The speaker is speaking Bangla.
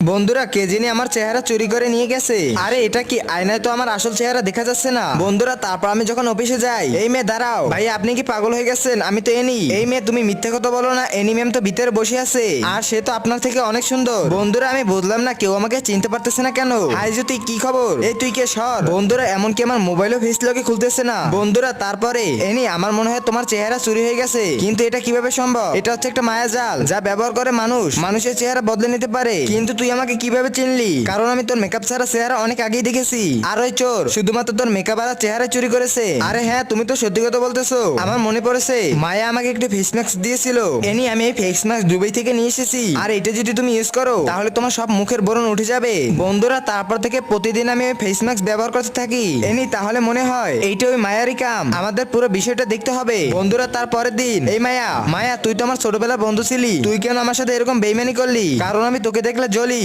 বন্ধুরা কে জানি আমার চেহারা চুরি করে নিয়ে গেছে। আরে এটা কি, আয়নায় তো আমার আসল চেহারা দেখা যাচ্ছে না। বন্ধুরা তারপর আমি যখন অফিসে যাই, এই মেয়ে দাঁড়াও, ভাই আপনি কি পাগল হয়ে গেছেন? আমি তো এনি। এই মেয়ে তুমি মিথ্যে কথা বলো না, এনি ম্যাম তো ভিতরে বসে আছে আর সে তো আপনার থেকে অনেক সুন্দর। বন্ধুরা আমি বুঝলাম না কেউ আমাকে চিনতে পারতেছে না কেন। হাই জ্যোতি কি খবর? এই তুই কে সর। বন্ধুরা এমনকি আমার মোবাইলও ফেস লকে খুলতেছে না। বন্ধুরা তারপরে এনি আমার মনে হয় তোমার চেহারা চুরি হয়ে গেছে, কিন্তু এটা কিভাবে সম্ভব? এটা হচ্ছে একটা মায়াজাল যা ব্যবহার করে মানুষ মানুষের চেহারা বদলে নিতে পারে। কিন্তু তুই আমাকে কিভাবে চিনলি? কারণ আমি তোর মেকআপ ছাড়া চেহারা অনেক আগেই দেখেছি। আর ওই চোর শুধুমাত্র তোর মেকআপ আর চেহারা চুরি করেছে। আরে হ্যাঁ তুমি তো সত্যি কথা বলতেছো, আমার মনে পড়েছে মায়া আমাকে একটু ফেস মাস্ক দিয়েছিল। এনি আমি এই ফেস মাস্ক দুবাই থেকে নিয়ে এসেছি, আর এটা যদি তুমি ইউজ করো তাহলে তোমার সব মুখের ব্রণ উঠে যাবে। বন্ধুরা তারপর থেকে প্রতিদিন আমি ওই ফেস মাস্ক ব্যবহার করতে থাকি। এনি তাহলে মনে হয় এইটা ওই মায়ারই কাম, আমাদের পুরো বিষয়টা দেখতে হবে। বন্ধুরা তার পরের দিন, এই মায়া মায়া তুই তো আমার ছোটবেলার বন্ধু ছিলি, তুই কেন আমার সাথে এরকম বেইমানি করলি? কারণ আমি তোকে দেখলে জ্বলি।